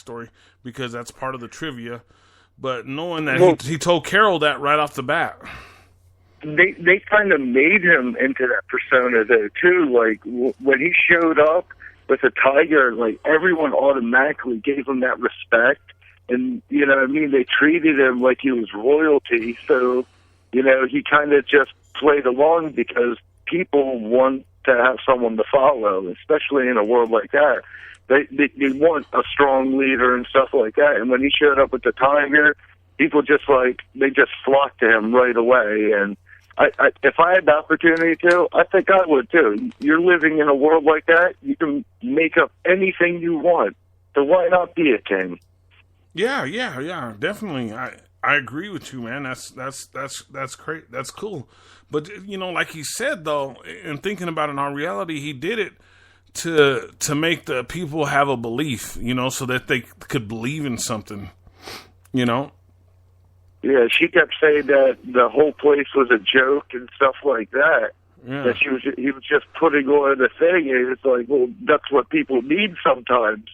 backstory because that's part of the trivia. But knowing that he told Carol that right off the bat. They kind of made him into that persona though too. Like when he showed up with a tiger, like everyone automatically gave him that respect, and you know what I mean, they treated him like he was royalty. So you know he kind of just played along because people want to have someone to follow, especially in a world like that. They want a strong leader and stuff like that. And when he showed up with the tiger, people just flocked to him right away. And if I had the opportunity to, I think I would too. You're living in a world like that, you can make up anything you want. So why not be a king? Yeah, definitely. I agree with you, man. That's great. That's cool. But you know, like he said though, and thinking about it in our reality, he did it to make the people have a belief, you know, so that they could believe in something, you know. Yeah, she kept saying that the whole place was a joke and stuff like that. Yeah. That he was just putting on a thing, and it's like, well, that's what people need sometimes.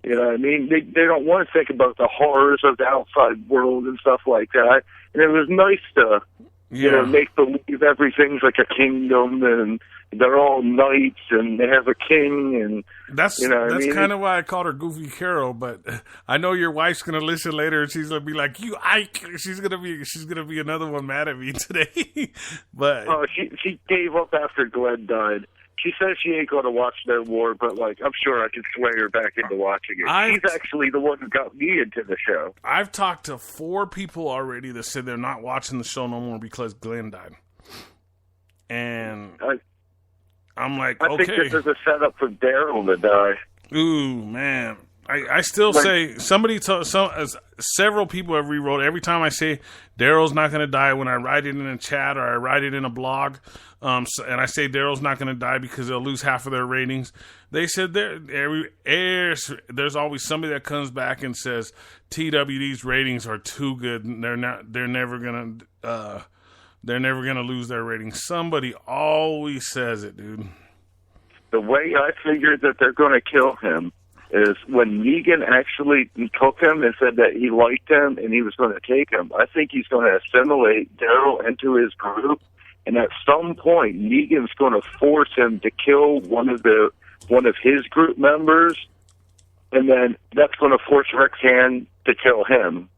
You know what I mean? They don't want to think about the horrors of the outside world and stuff like that. And it was nice to, you know, make believe everything's like a kingdom and they're all knights and they have a king, and that's you know that's kind of why I called her Goofy Carol. But I know your wife's gonna listen later and she's gonna be like, "You Ike." She's gonna be another one mad at me today. But she gave up after Glenn died. She says she ain't going to watch no more, but like I'm sure I can sway her back into watching it. She's actually the one who got me into the show. I've talked to 4 people already that said they're not watching the show no more because Glenn died. And I'm like, I think this is a setup for Daryl to die. Ooh, man. I still say several people have rewrote every time I say Daryl's not going to die when I write it in a chat or I write it in a blog, and I say Daryl's not going to die because they'll lose half of their ratings. They said there's always somebody that comes back and says TWD's ratings are too good. And they're never gonna lose their ratings. Somebody always says it, dude. The way I figured that they're going to kill him is when Negan actually took him and said that he liked him and he was going to take him. I think he's going to assimilate Daryl into his group, and at some point Negan's going to force him to kill one of his group members, and then that's going to force Rick Hand to kill him.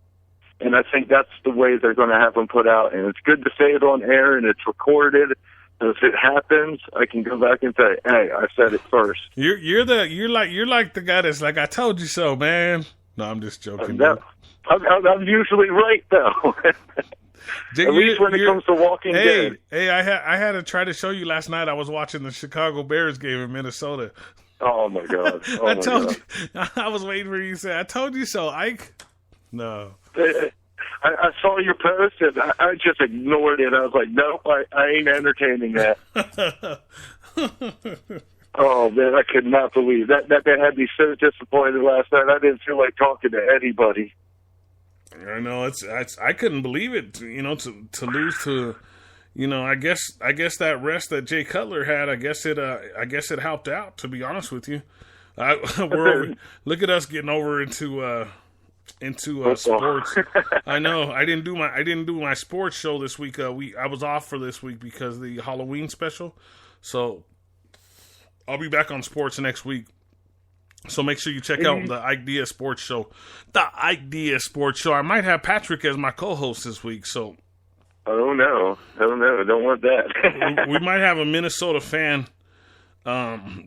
And I think that's the way they're going to have him put out. And it's good to say it on air, and it's recorded. So if it happens, I can go back and say, "Hey, I said it first." You're like the guy that's like, "I told you so, man." No, I'm just joking. I'm usually right though. At least when it comes to Walking Dead. Hey, I had to try to show you last night. I was watching the Chicago Bears game in Minnesota. Oh my God! I told you. I was waiting for you to say, "I told you so, Ike." No. I saw your post and I just ignored it. I was like, "No, I ain't entertaining that." Oh man, I could not believe that had me so disappointed last night. I didn't feel like talking to anybody. I know I couldn't believe it. You know, to lose to, you know, I guess that rest that Jay Cutler had, I guess it helped out. To be honest with you, look at us getting over into sports. I know I didn't do my sports show this week. I was off for this week because of the Halloween special. So I'll be back on sports next week. So make sure you check out the IKE DIAZ Sports Show. The IKE DIAZ Sports Show. I might have Patrick as my co-host this week. So oh no, don't want that. We might have a Minnesota fan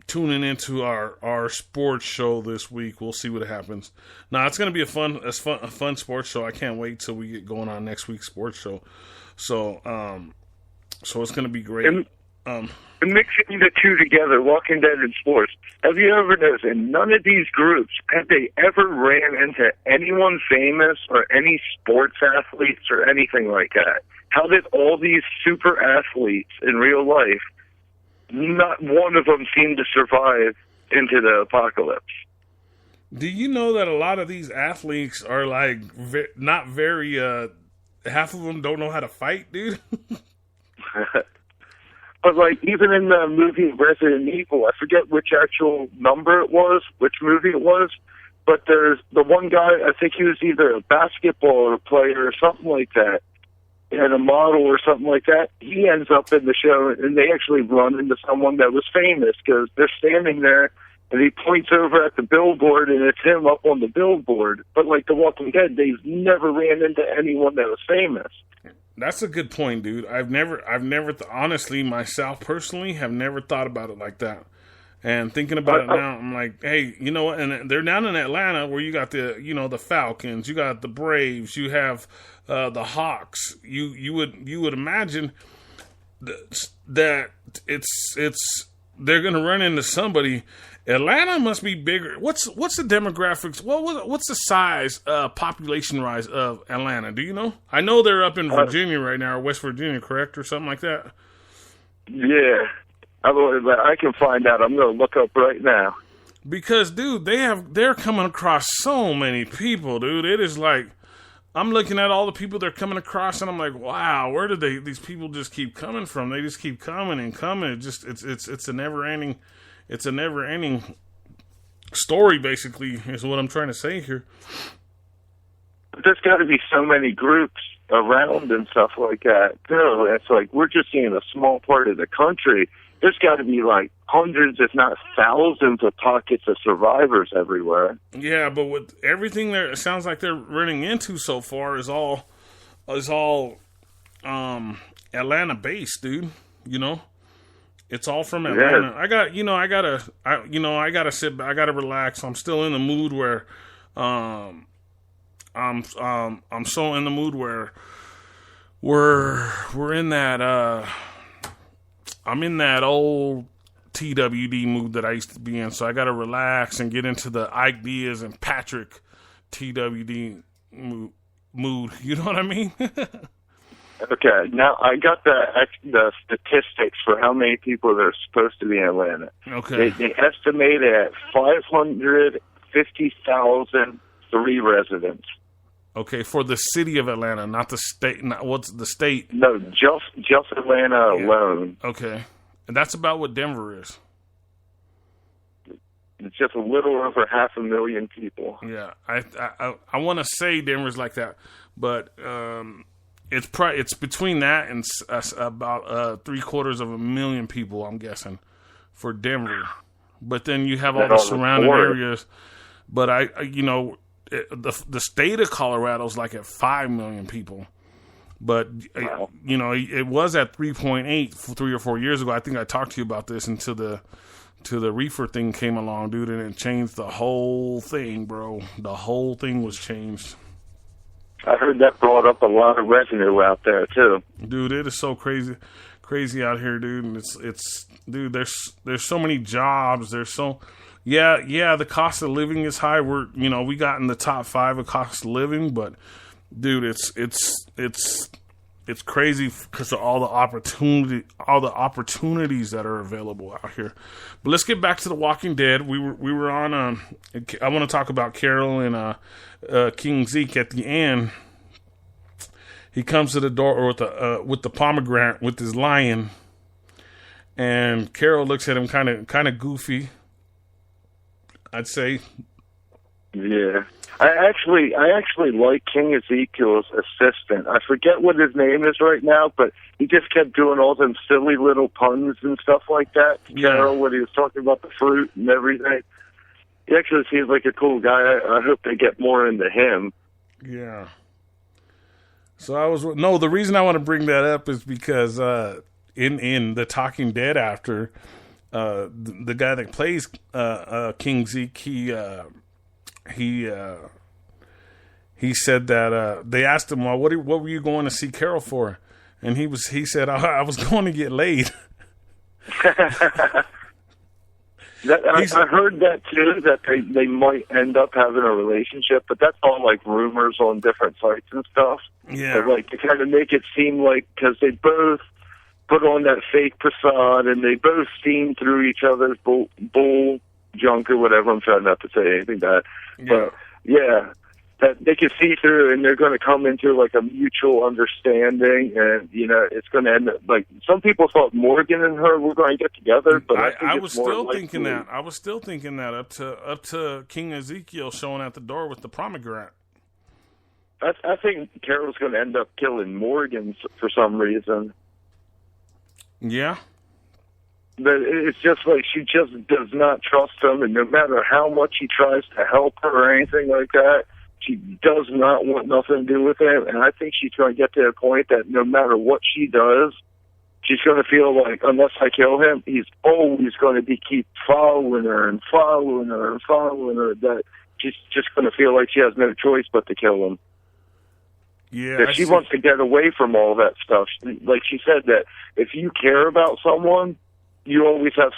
tuning into our sports show this week. We'll see what happens. Now it's going to be a fun sports show. I can't wait till we get going on next week's sports show. So it's going to be great. And mixing the two together, Walking Dead and sports. Have you ever noticed in none of these groups have they ever ran into anyone famous or any sports athletes or anything like that? How did all these super athletes in real life, not one of them seemed to survive into the apocalypse? Do you know that a lot of these athletes are like not very, half of them don't know how to fight, dude? But like even in the movie Resident Evil, I forget which actual number it was, which movie it was, But there's the one guy, I think he was either a basketball player or something like that, and a model or something like that. He ends up in the show, and they actually run into someone that was famous because they're standing there, and he points over at the billboard, and it's him up on the billboard. But like The Walking Dead, they've never ran into anyone that was famous. That's a good point, dude. I've never, honestly, myself personally, have never thought about it like that. And thinking about it now, I'm like, hey, you know what? And they're down in Atlanta where you got the Falcons, you got the Braves, you have the Hawks. You would imagine that it's they're gonna run into somebody. Atlanta must be bigger. What's the demographics? What's the size population rise of Atlanta? Do you know? I know they're up in Virginia right now, or West Virginia, correct, or something like that. Yeah. I can find out. I'm going to look up right now. Because, dude, they're coming across so many people, dude. It is like, I'm looking at all the people they're coming across, and I'm like, wow, where did these people just keep coming from? They just keep coming and coming. It's a never ending story, basically, is what I'm trying to say here. There's got to be so many groups around and stuff like that. No, it's like we're just seeing a small part of the country. There's got to be like hundreds, if not thousands, of pockets of survivors everywhere. Yeah, but with everything there, it sounds like they're running into so far is all Atlanta based, dude. You know, it's all from Atlanta. Yeah. I gotta relax. I'm still in the mood where, I'm so in the mood where we're in that. I'm in that old TWD mood that I used to be in, so I got to relax and get into the IKE DIAZ and Patrick TWD mood. You know what I mean? Okay, now I got the statistics for how many people there are supposed to be in Atlanta. Okay. They estimate it at 550,000 three residents. Okay, for the city of Atlanta, not the state. What's the state? No, just Atlanta alone. Okay, and that's about what Denver is. It's just a little over 500,000 people. Yeah, I want to say Denver's like that, but it's between that and about 750,000 people, I'm guessing, for Denver. But then you have all the surrounding areas. But the state of Colorado is like at 5 million people, but wow. It was at 3.8 3 or 4 years ago. I think I talked to you about this until the reefer thing came along, dude, and it changed the whole thing, bro. The whole thing was changed. I heard that brought up a lot of revenue out there too. Dude, it is so crazy out here, dude. And it's dude, there's so many jobs. There's so. Yeah, the cost of living is high. We got in the top 5 of cost of living, but dude, it's crazy because of all the opportunities that are available out here. But let's get back to The Walking Dead. We were on. I want to talk about Carol and King Zeke at the end. He comes to the door with the pomegranate with his lion, and Carol looks at him kind of goofy, I'd say. Yeah. I actually like King Ezekiel's assistant. I forget what his name is right now, but he just kept doing all them silly little puns and stuff like that to Carol when he was talking about the fruit and everything. He actually seems like a cool guy. I hope they get more into him. Yeah. So the reason I want to bring that up is because in The Talking Dead after, the guy that plays King Zeke, he said that they asked him, well, what were you going to see Carol for? And he said, I was going to get laid. I heard that too, that they might end up having a relationship, but that's all like rumors on different sites and stuff. Yeah. But, like, to kind of make it seem like, because they both put on that fake facade and they both seen through each other's bull junk or whatever. I'm trying not to say anything bad. Yeah. But yeah, that they can see through, and they're going to come into like a mutual understanding, and it's going to end up like some people thought Morgan and her were going to get together, but I was still thinking that. I was still thinking that up to King Ezekiel showing at the door with the pomegranate. I think Carol's going to end up killing Morgan for some reason. Yeah. But it's just like she just does not trust him, and no matter how much he tries to help her or anything like that, she does not want nothing to do with him. And I think she's going to get to a point that no matter what she does, she's going to feel like, unless I kill him, he's always going to keep following her and following her and following her, that she's just going to feel like she has no choice but to kill him. Yeah, that she wants to get away from all that stuff. Like she said, that if you care about someone, you always have,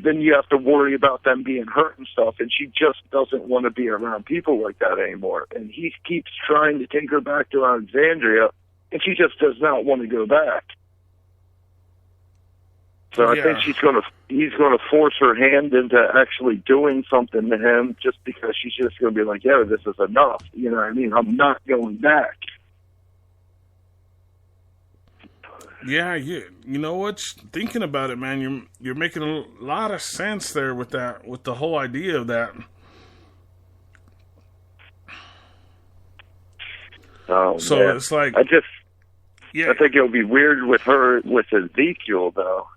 then you have to worry about them being hurt and stuff. And she just doesn't want to be around people like that anymore. And he keeps trying to take her back to Alexandria, and she just does not want to go back. So I think he's going to force her hand into actually doing something to him, just because she's just going to be like, yeah, this is enough. You know what I mean? I'm not going back. Yeah, you know what? Thinking about it, man, you're making a lot of sense there with that, with the whole idea of that. Oh, so man. It's like I think it'll be weird with her with Ezekiel though.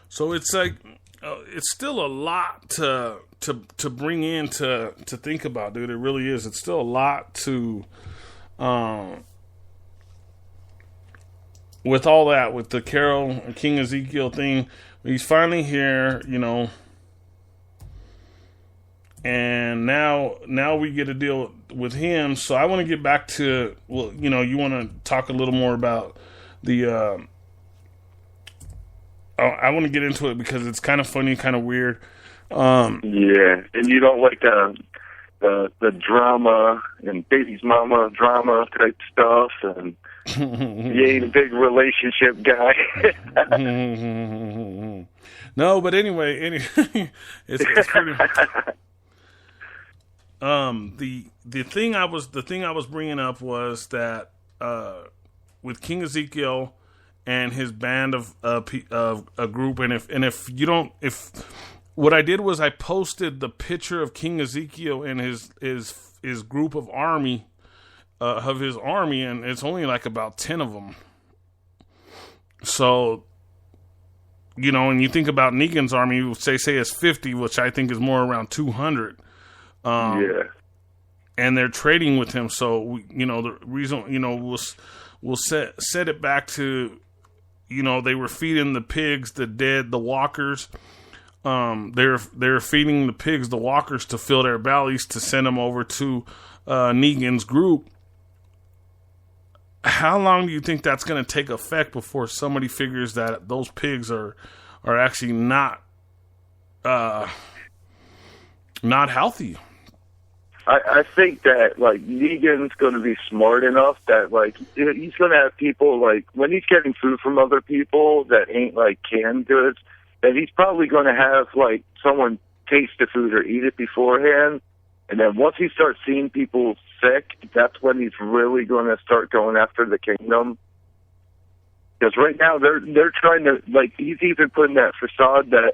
So it's like it's still a lot to bring in to think about, dude. It really is. It's still a lot to. With all that, with the Carol and King Ezekiel thing, he's finally here, and now we get to deal with him. So I want to get back to, you want to talk a little more about the, I want to get into it because it's kind of funny, kind of weird. Yeah, and you don't like the drama and baby's mama drama type stuff, and you ain't a big relationship guy. No, but anyway, it's pretty. The thing I was bringing up was that with King Ezekiel and his band of a group, and if what I did was I posted the picture of King Ezekiel and his group of army. Of his army, and it's only like about 10 of them. So, and you think about Negan's army, you say it's 50, which I think is more around 200. Yeah. And they're trading with him. So, the reason, we'll set it back to, they were feeding the pigs, the walkers. They're feeding the pigs, the walkers, to fill their bellies to send them over to Negan's group. How long do you think that's going to take effect before somebody figures that those pigs are actually not healthy? I think that Negan's going to be smart enough that he's going to have people when he's getting food from other people that ain't canned goods, that he's probably going to have someone taste the food or eat it beforehand. And then once he starts seeing people sick, that's when he's really going to start going after the kingdom. Because right now they're trying to he's even putting that facade that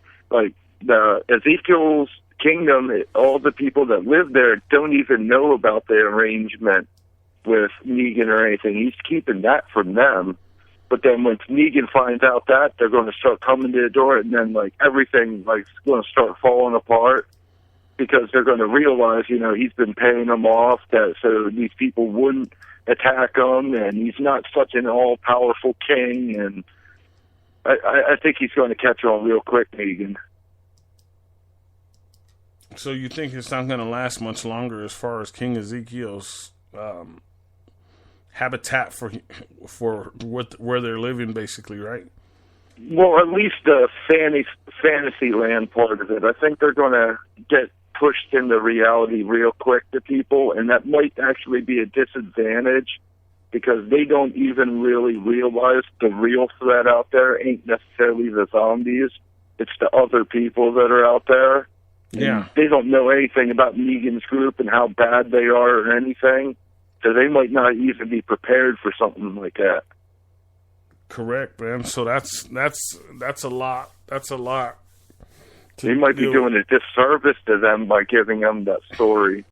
the Ezekiel's kingdom, all the people that live there don't even know about the arrangement with Negan or anything. He's keeping that from them. But then when Negan finds out that, they're going to start coming to the door, and then everything is going to start falling apart. Because they're going to realize, he's been paying them off, so these people wouldn't attack him, and he's not such an all-powerful king. And I think he's going to catch on real quick, Negan. So you think it's not going to last much longer as far as King Ezekiel's habitat for where they're living, basically, right? Well, at least the fantasy land part of it. I think they're going to get pushed into reality real quick to people, and that might actually be a disadvantage because they don't even really realize the real threat out there ain't necessarily the zombies. It's the other people that are out there. Yeah. They don't know anything about Negan's group and how bad they are or anything, so they might not even be prepared for something like that. Correct, man. So that's a lot. That's a lot. They might be doing a disservice to them by giving them that story.